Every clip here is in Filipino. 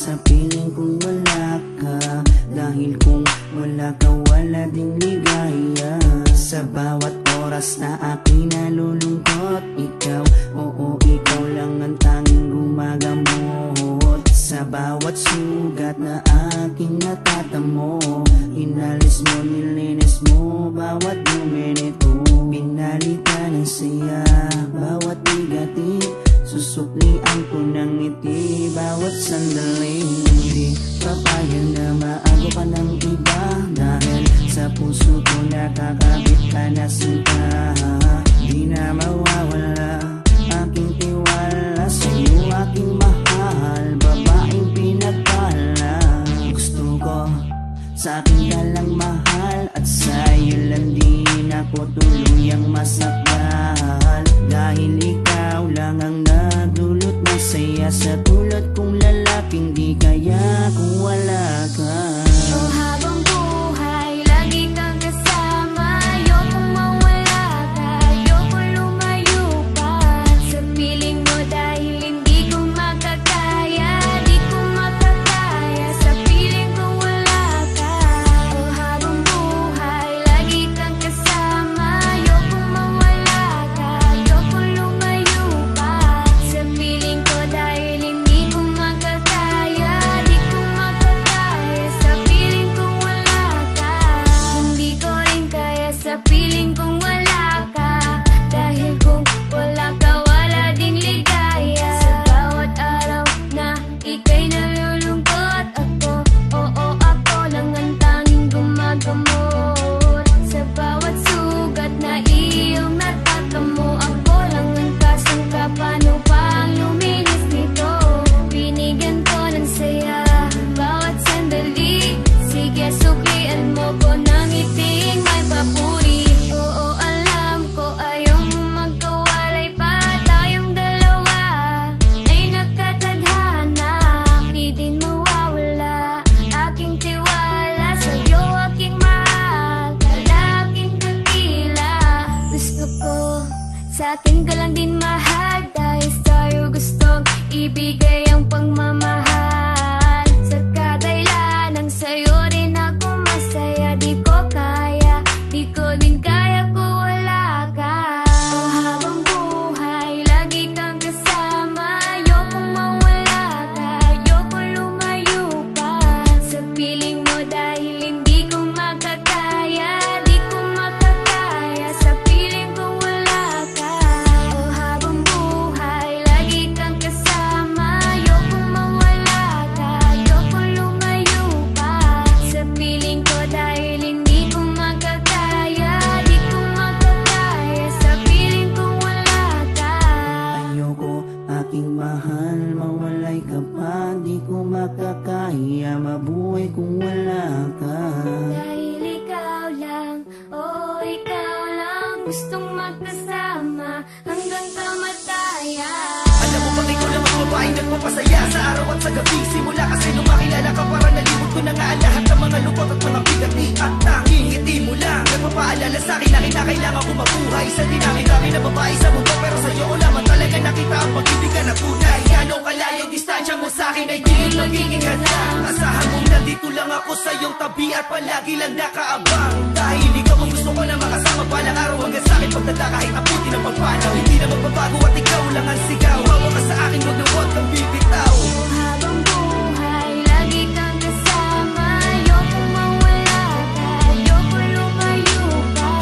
sa piling kung wala ka. Dahil kung wala ka, wala ding ligaya. Sa bawat oras na aking nalulungkot, ikaw, oo, ikaw lang ang tanging gumagamot. Sa bawat sugat na aking natatamo, inalis mo, nilinis mo bawat minuto. Pinalitan ng saya bawat bigatin, susuklian ko ng ngiti bawat sandali. Hindi papayag na maago ka ng iba, dahil sa puso ko nakakabit ka na sinta. Di na mawawala aking tiwala sa'yo, aking mahal, babaeng pinagpala. Gusto ko sa'kin ka lang mahal, at sa'yo lang din ako tuluyang masakal. Dahil ikaw lang ang nagdulot ng saya sa tulad kong lalaking di kaya kung wala ka. Oh, habang buhay, lagi kang kasama. Ayokong mawala ka, ayokong lumayo pa sa piling mo, dahil hindi ko makakaya, di ko makakaya sa piling ko wala ka. Oh, habang buhay, lagi kang kasama. Ayokong mawala ka, ayokong lumayo pa sa piling ko, dahil hindi ko makakaya, di ko makakaya sa piling kong wala ka. Hindi ko rin kaya sa piling kong wala ka, dahil kung wala ka, wala ding ligaya. Sa bawat araw na ika'y nalulungkot, ako, oo, ako lang ang tanging gumagamot. Sa bawat sugat na iyong natatamo, ako lang ang kasangka, paano pang luminis nito. Binigyan ko ng saya bawat sandali, sige suklian mo ko ng iting may papuri. Oo, alam ko ayaw mo magkawalay pa, tayong dalawa ay nakatadhana. Di din mawawala aking tiwala sa'yo, aking mahal, lalaking dakila. Gusto ko sa'kin ka lang din mahal, dahil sa'yo gustong ibigay ang pagmamahal. Sa kadailanang sa'yo rin ako masaya, di ko kaya, di ko din kaya kung wala ka. Oh, habang buhay, lagi kang kasama. Ayokong mawala ka, ayokong lumayo pa sa piling mo, dahil hindi ko makakaya, di ko makakaya sa piling kong wala ka. Oh, habang buhay, lagi kang kasama. Ayokong mawala ka, ayokong lumayo pa sa piling ko, dahil hindi ko makakaya, di ko makakaya sa piling kong wala ka. Ayoko, aking mahal, mawalay ka pa, di ko makakaya mabuhay kung wala ka. Dahil ikaw lang, oh ikaw lang, gustong magkasama hanggang kamatayan. Alam mo bang ikaw lang ang babaeng nagpapasaya sa araw at sa gabi? Simula kasi nung makilala ka, parang nalimot ko na nga ang lahat ng mga lungkot at mga bigati. At tanging ngiti mo lang nagpapaalala sa'kin na kinakailangan ko mabuhay sa dinami-dami na babae sa mundo. Pero sa'yo ko lamang talaga nakita ang pag-ibigan na tunay. Gano'ng kalayo distansya mo sa'kin ay di magiging hadlang. Asahan mong nandito lang ako sa iyong tabi at palagi lang nakaabang. Dahil ikaw ang gusto ko na makasama palang araw hanggang sa'kin pagdada kahit abutin ang pagpanaw. Hindi na magbabago at ikaw lang ang sigaw. Hawa ka sa akin, wag na wag kang bibitaw. Oh, habang buhay, lagi kang kasama. Ayokong mawala ka, ayokong lumayo pa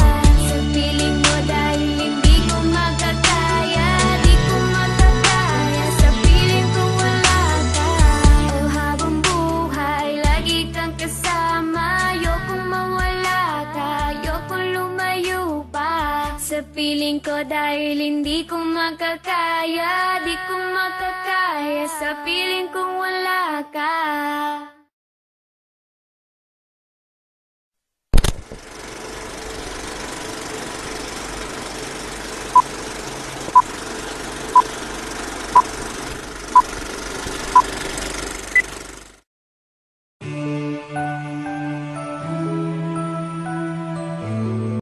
sa piling mo, dahil hindi ko makakaya, di ko makakaya sa piling kong wala ka. Oh, habang buhay, lagi kang kasama. Ayokong mawala ka, ayokong lumayo pa sa piling ko, dahil hindi ko makakaya, di ko makakaya sa piling kong wala